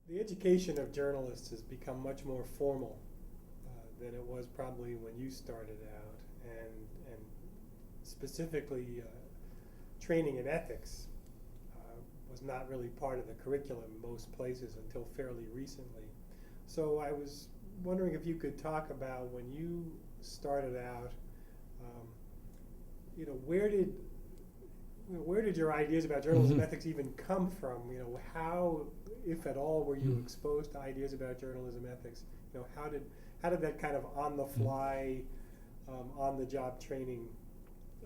The education of journalists has become much more formal than it was probably when you started out, and specifically training in ethics was not really part of the curriculum in most places until fairly recently. So I was wondering if you could talk about when you started out, um, where did your ideas about journalism Mhm. ethics even come from? How, if at all, were you Mhm. exposed to ideas about journalism ethics? How did that kind of on the Mhm. fly, on the job training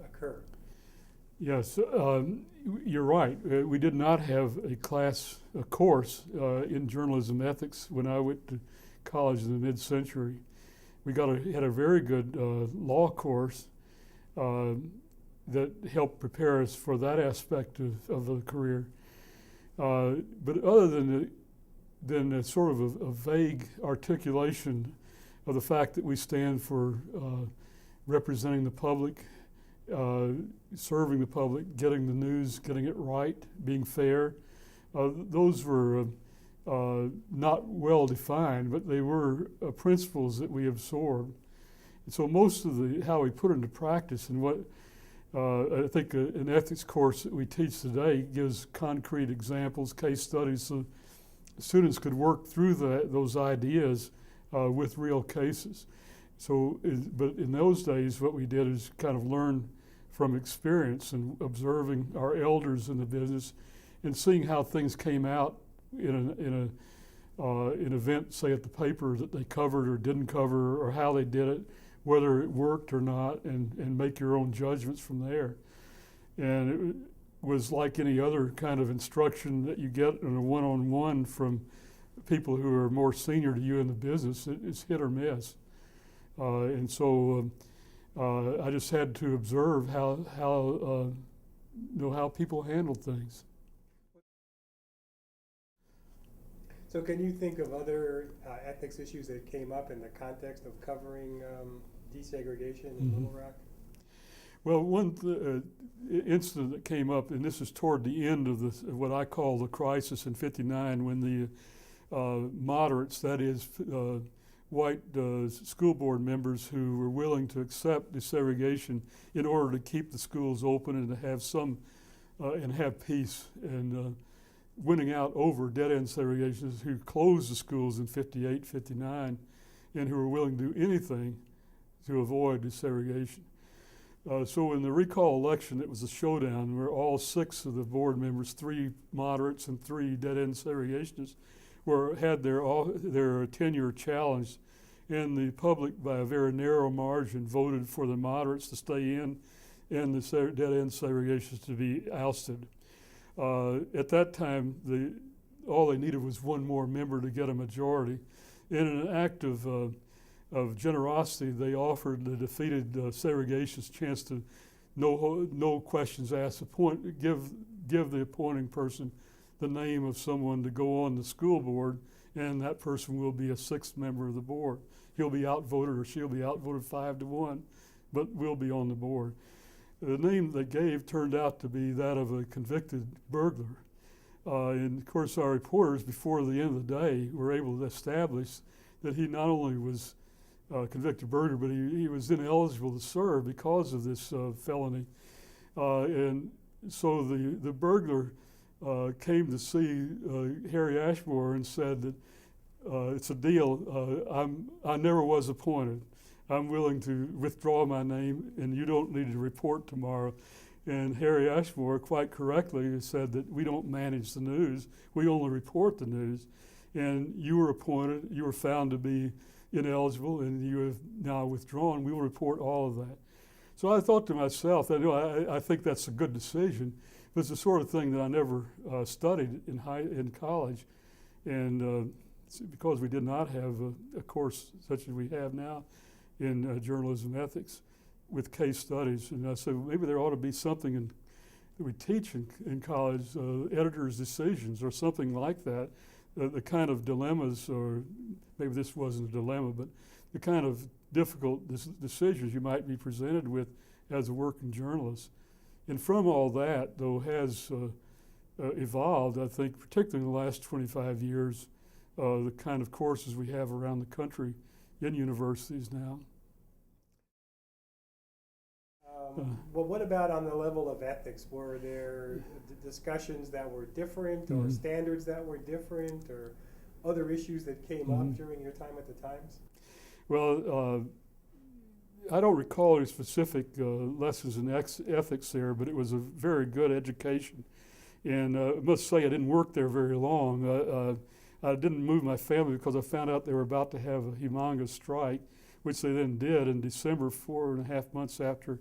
occur? Yes, you're right. We did not have a course in journalism ethics when I went to college in the mid-century. Had a very good law course uh, that helped prepare us for that aspect of the career. But other than a sort of a vague articulation of the fact that we stand for representing the public, uh, serving the public, getting the news, getting it right, being fair. Those were not well defined, but they were principles that we absorbed. And so most of how we put it into practice and what I think an ethics course that we teach today gives concrete examples, case studies, so students could work through those ideas with real cases. But in those days, what we did is kind of learn from experience and observing our elders in the business and seeing how things came out in an event, say at the paper that they covered or didn't cover, or how they did it, whether it worked or not, and make your own judgments from there. And it was like any other kind of instruction that you get in a one-on-one from people who are more senior to you in the business. It's hit or miss. And so I just had to observe how people handle things. So can you think of other ethics issues that came up in the context of covering desegregation in Mm-hmm. Little Rock? Well, incident that came up, and this is toward the end of what I call the crisis in '59, when the moderates, that is, white school board members who were willing to accept desegregation in order to keep the schools open and to have and have peace, and winning out over dead end segregationists who closed the schools in '58, '59, and who were willing to do anything to avoid desegregation. So in the recall election, it was a showdown where all six of the board members, three moderates and three dead-end segregationists, had their tenure challenged, and the public, by a very narrow margin, voted for the moderates to stay in and the dead-end segregationists to be ousted. At that time, all they needed was one more member to get a majority. In an act of generosity, they offered the defeated segregationists a chance to no questions asked, give the appointing person the name of someone to go on the school board, and that person will be a sixth member of the board. He'll be outvoted or she'll be outvoted 5-1, but will be on the board. The name they gave turned out to be that of a convicted burglar. And of course, our reporters, before the end of the day, were able to establish that he not only was convicted burglar, but he was ineligible to serve because of this felony. And so the burglar came to see Harry Ashmore and said that it's a deal. I never was appointed. I'm willing to withdraw my name, and you don't need to report tomorrow. And Harry Ashmore, quite correctly, said that we don't manage the news. We only report the news. And you were appointed. You were found to be ineligible, and you have now withdrawn. We will report all of that. So I thought to myself, I think that's a good decision. But it's the sort of thing that I never studied in college, and because we did not have a course such as we have now in journalism ethics with case studies. And I said, well, maybe there ought to be something that we teach in college, editors' decisions or something like that, the kind of dilemmas, or maybe this wasn't a dilemma, but the kind of difficult decisions you might be presented with as a working journalist. And from all that, though, has evolved, I think, particularly in the last 25 years, the kind of courses we have around the country in universities now. Well, what about on the level of ethics? Were there discussions that were different, or standards that were different, or other issues that came up during your time at the Times? Well, I don't recall any specific lessons in ethics there, but it was a very good education. And I must say I didn't work there very long. I didn't move my family because I found out they were about to have a humongous strike, which they then did in December, 4.5 months after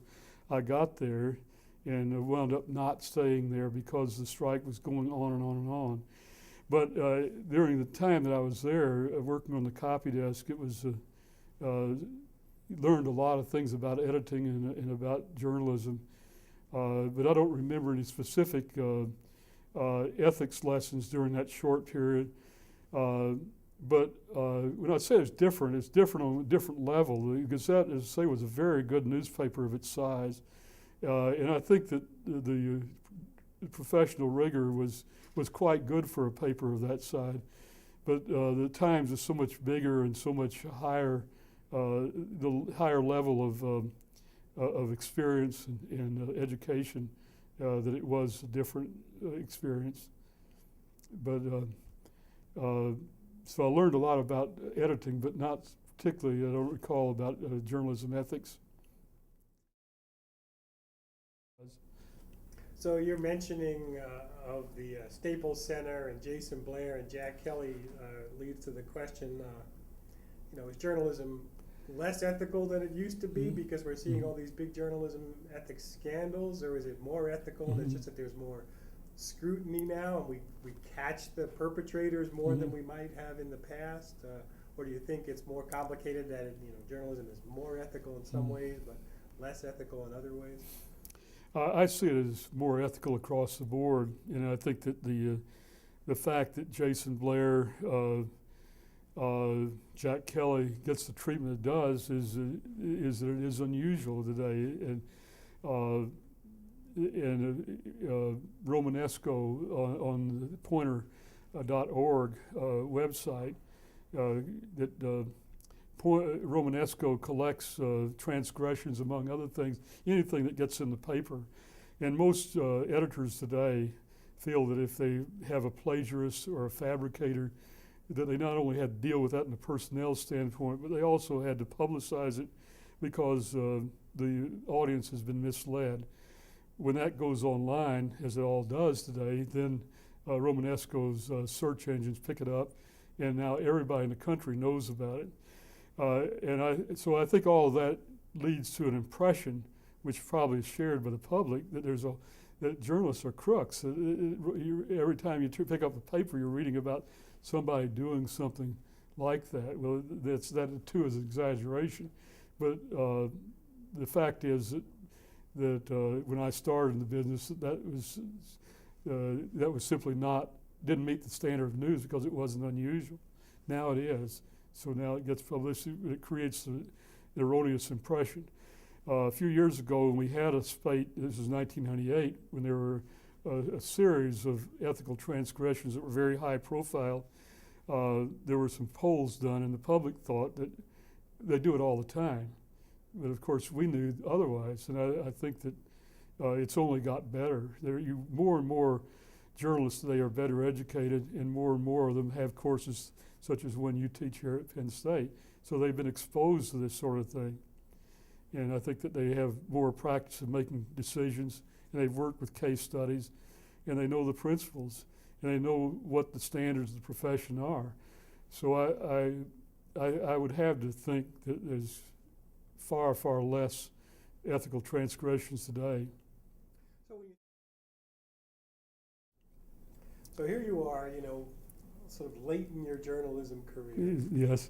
I got there, and wound up not staying there because the strike was going on and on and on. But during the time that I was there, working on the copy desk, it was learned a lot of things about editing and about journalism. But I don't remember any specific ethics lessons during that short period. But when I say it's different on a different level. The Gazette, as I say, was a very good newspaper of its size. And I think that the professional rigor was quite good for a paper of that size. But the Times is so much bigger and so much higher, the higher level of experience and education, that it was a different experience. But so I learned a lot about editing, but not particularly, I don't recall, about journalism ethics. So you're mentioning of the Staples Center and Jason Blair and Jack Kelly leads to the question, is journalism less ethical than it used to be because we're seeing all these big journalism ethics scandals, or is it more ethical and it's just that there's more scrutiny now and we catch the perpetrators more than we might have in the past? Or do you think it's more complicated that journalism is more ethical in some ways but less ethical in other ways? I see it as more ethical across the board, and I think that the fact that Jason Blair, Jack Kelly gets the treatment it does is that it is unusual today, and Romanesco on the pointer.org website that Romanesco collects transgressions, among other things, anything that gets in the paper. And most editors today feel that if they have a plagiarist or a fabricator, that they not only had to deal with that in a personnel standpoint, but they also had to publicize it because the audience has been misled. When that goes online, as it all does today, then Romanesco's search engines pick it up, and now everybody in the country knows about it. So I think all of that leads to an impression, which probably is shared by the public, that that journalists are crooks. Every time you pick up a paper, you're reading about somebody doing something like that. Well, that too is an exaggeration, but the fact is that when I started in the business, that was simply didn't meet the standard of news because it wasn't unusual. Now it is. So now it gets publicity, it creates an erroneous impression. A few years ago, when we had a spate, this was 1998, when there were a series of ethical transgressions that were very high profile, there were some polls done, and the public thought that they do it all the time. But of course, we knew otherwise, and I think that it's only got better. More and more journalists today are better educated, and more of them have courses such as one you teach here at Penn State. So they've been exposed to this sort of thing. And I think that they have more practice of making decisions, and they've worked with case studies, and they know the principles, and they know what the standards of the profession are. So I would have to think that there's far, far less ethical transgressions today. So here you are, sort of late in your journalism career. Yes.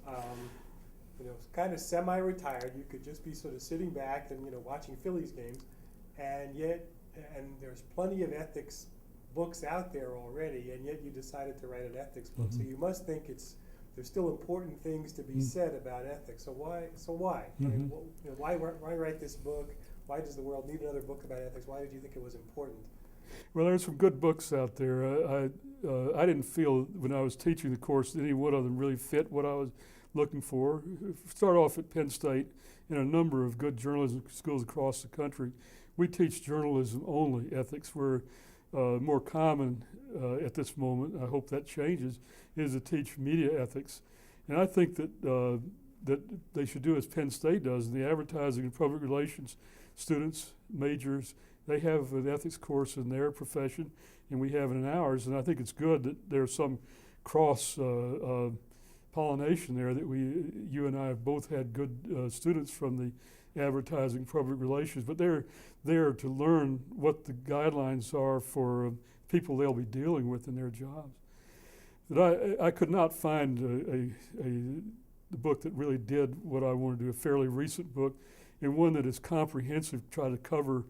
Kind of semi-retired. You could just be sort of sitting back and watching Phillies games, and there's plenty of ethics books out there already, and yet you decided to write an ethics book. So you must think there's still important things to be said about ethics. So why? I mean, why write this book? Why does the world need another book about ethics? Why did you think it was important? Well, there's some good books out there. I didn't feel when I was teaching the course that any one of them really fit what I was looking for. Start off at Penn State and a number of good journalism schools across the country. We teach journalism only. Ethics were more common at this moment. I hope that changes. Is to teach media ethics, and I think that that they should do as Penn State does. The advertising and public relations students, majors, they have an ethics course in their profession, and we have it in ours. And I think it's good that there's some cross pollination there. That you and I have both had good students from the advertising public relations, but they're there to learn what the guidelines are for people they'll be dealing with in their jobs. That I could not find the book that really did what I wanted to do, a fairly recent book, and one that is comprehensive, try to cover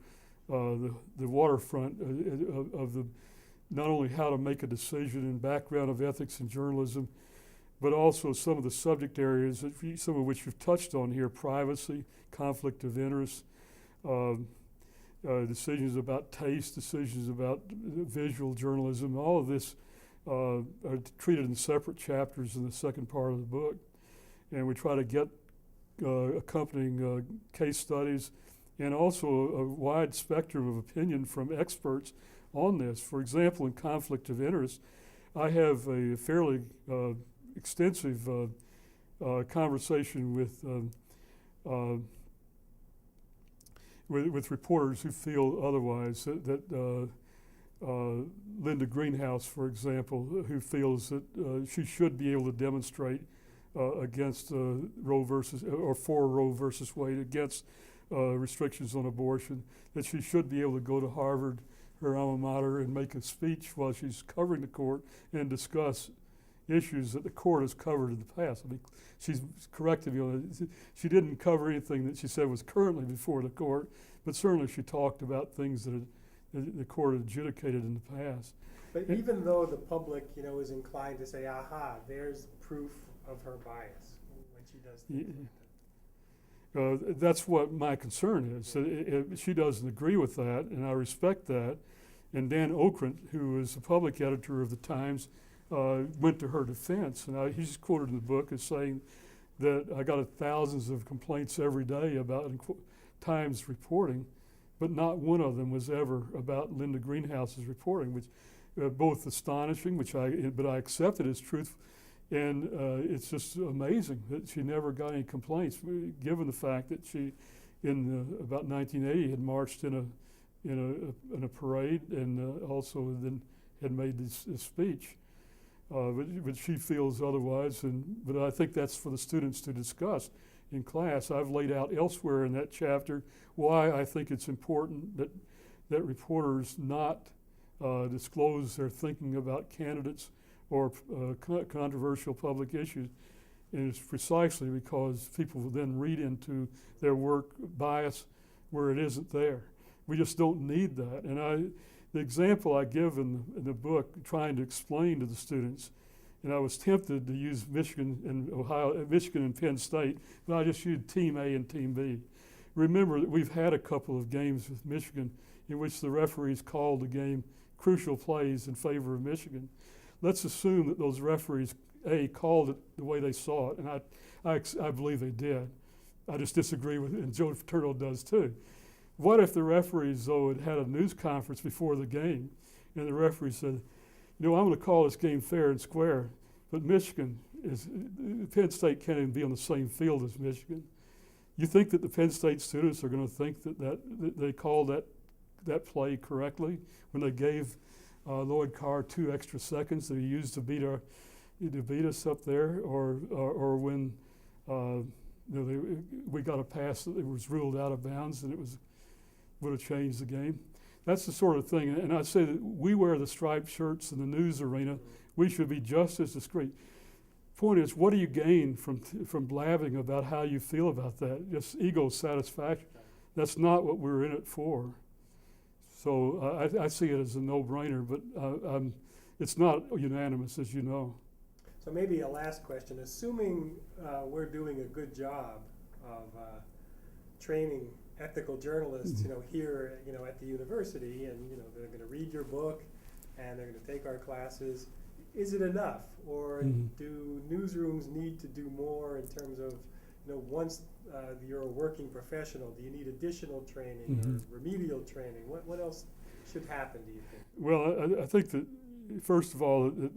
the waterfront of the not only how to make a decision and background of ethics in journalism, but also some of the subject areas, some of which you've touched on here: privacy, conflict of interest, decisions about taste, decisions about visual journalism. All of this are treated in separate chapters in the second part of the book. And we try to get accompanying case studies and also a wide spectrum of opinion from experts on this. For example, in conflict of interest, I have a fairly extensive conversation with reporters who feel otherwise. That Linda Greenhouse, for example, who feels that she should be able to demonstrate against Roe versus or for Roe versus Wade, against restrictions on abortion, that she should be able to go to Harvard, her alma mater, and make a speech while she's covering the court and discuss issues that the court has covered in the past. I mean, she's corrected me on it. She didn't cover anything that she said was currently before the court, but certainly she talked about things that the court had adjudicated in the past. But even though the public, is inclined to say, aha, there's proof of her bias when she does things like that. That's what my concern is. She doesn't agree with that, and I respect that. And Dan Okrent, who is the public editor of the Times, went to her defense. And he's quoted in the book as saying that I got thousands of complaints every day about Times reporting, but not one of them was ever about Linda Greenhouse's reporting, which both astonishing, but I accept it as truth. And it's just amazing that she never got any complaints, given the fact that she, in about 1980, had marched in a parade and also then had made this speech. But she feels otherwise, but I think that's for the students to discuss in class. I've laid out elsewhere in that chapter why I think it's important that reporters not disclose their thinking about candidates or controversial public issues. And it's precisely because people will then read into their work bias where it isn't there. We just don't need that. And the example I give in the book, trying to explain to the students, and I was tempted to use Michigan and Penn State, but I just used Team A and Team B. Remember that we've had a couple of games with Michigan in which the referees called the game crucial plays in favor of Michigan. Let's assume that those referees, called it the way they saw it, and I believe they did. I just disagree with it, and Joe Paterno does too. What if the referees, though, had a news conference before the game, and the referee said, I'm going to call this game fair and square, but Penn State can't even be on the same field as Michigan. You think that the Penn State students are going to think that they called that play correctly when they gave Lloyd Carr 2 extra seconds that he used to beat us up there, or when we got a pass that was ruled out of bounds and would have changed the game. That's the sort of thing, and I'd say that we wear the striped shirts in the news arena. We should be just as discreet. Point is, what do you gain from blabbing about how you feel about that? Just ego satisfaction. That's not what we're in it for. So I see it as a no-brainer, but it's not unanimous, as you know. So maybe a last question. Assuming we're doing a good job of training ethical journalists, here, at the university, and they're going to read your book, and they're going to take our classes. Is it enough, or do newsrooms need to do more in terms of, once you're a working professional, do you need additional training or remedial training? What else should happen, do you think? Well, I think that, first of all, that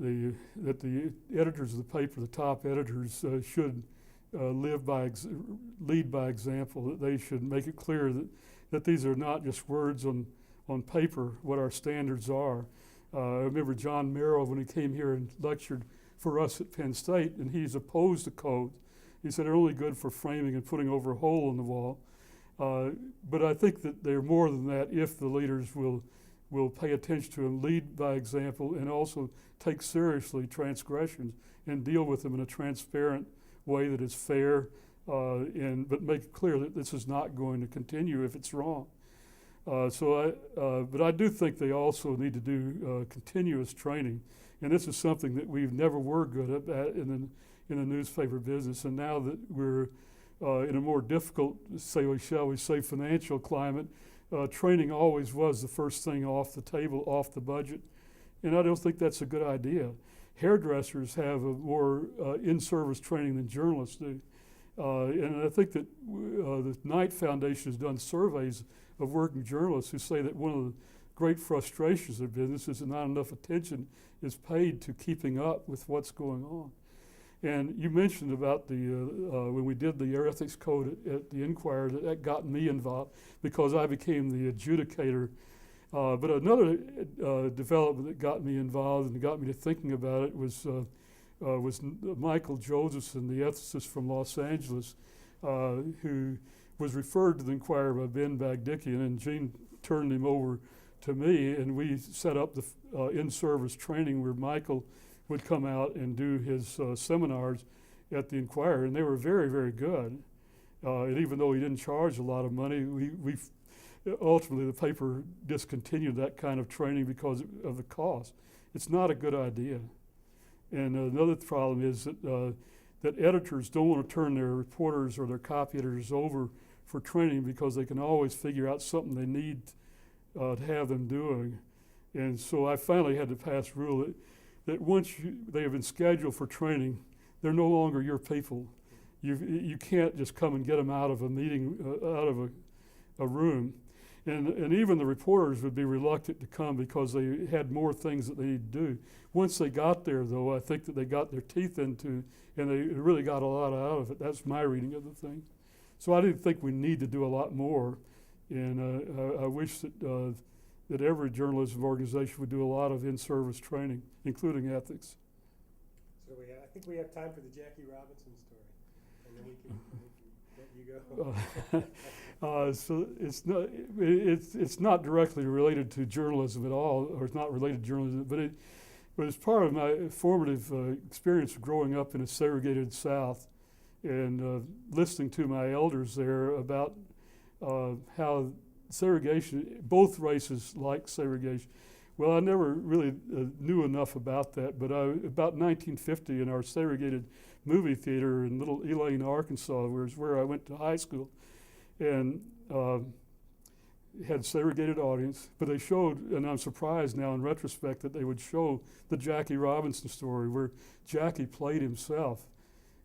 the editors of the paper, the top editors, should lead by example. That they should make it clear that these are not just words on paper, what our standards are. I remember John Merrill, when he came here and lectured for us at Penn State, and he's opposed to codes. He said they're only good for framing and putting over a hole in the wall. But I think that they're more than that if the leaders will pay attention to them, lead by example, and also take seriously transgressions and deal with them in a transparent way that is fair, but make it clear that this is not going to continue if it's wrong. But I do think they also need to do continuous training, and this is something that we've never were good at in the newspaper business. And now that we're in a more difficult, shall we say, financial climate, training always was the first thing off the table, off the budget, and I don't think that's a good idea. Hairdressers have a more in-service training than journalists do, and I think that the Knight Foundation has done surveys of working journalists who say that one of the great frustrations of business is that not enough attention is paid to keeping up with what's going on. And you mentioned about when we did the ethics code at the Inquirer, that got me involved because I became the adjudicator. But another development that got me involved and got me to thinking about it was Michael Josephson, the ethicist from Los Angeles, who was referred to the Inquirer by Ben Bagdickian, and Gene turned him over to me, and we set up the in-service training where Michael would come out and do his seminars at the Inquirer, and they were very, very good. And even though he didn't charge a lot of money, we ultimately the paper discontinued that kind of training because of the cost. It's not a good idea. And another problem is that editors don't want to turn their reporters or their copy editors over for training because they can always figure out something they need to have them doing. And so I finally had to pass a rule that once they have been scheduled for training, they're no longer your people. You can't just come and get them out of a meeting, out of a room. And even the reporters would be reluctant to come because they had more things that they need to do. Once they got there, though, I think that they got their teeth into, and they really got a lot out of it. That's my reading of the thing. So I didn't think we need to do a lot more, and I wish that every journalism organization would do a lot of in-service training, including ethics. So I think we have time for the Jackie Robinson story, and then we can let you go. So it's not directly related to journalism at all, or it's not related to journalism, but it's part of my formative experience of growing up in a segregated South, and listening to my elders there about how segregation, both races like segregation. Well, I never really knew enough about that, but about 1950 in our segregated movie theater in Little Elaine, Arkansas, was where I went to high school, and had segregated audience, but they showed, and I'm surprised now in retrospect that they would show the Jackie Robinson story where Jackie played himself.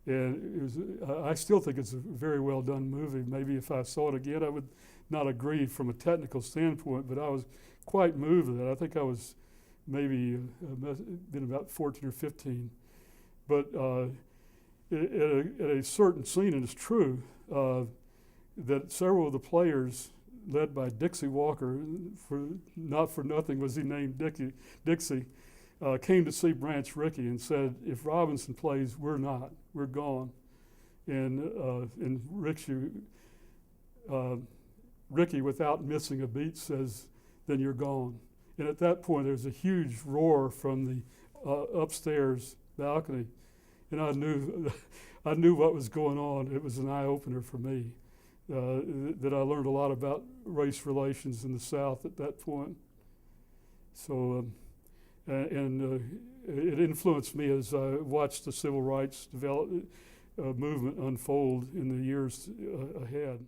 And it was, I still think it's a very well done movie. Maybe if I saw it again, I would not agree from a technical standpoint, but I was quite moved with it. I think I was maybe been about 14 or 15. But at a certain scene, and it's true, that several of the players, led by Dixie Walker, not for nothing was he named Dixie, came to see Branch Rickey and said, if Robinson plays, we're not. We're gone. And Rickey, without missing a beat, says, then you're gone. And at that point, there's a huge roar from the upstairs balcony. And I knew what was going on. It was an eye-opener for me, that I learned a lot about race relations in the South at that point. So, it influenced me as I watched the civil rights movement unfold in the years ahead.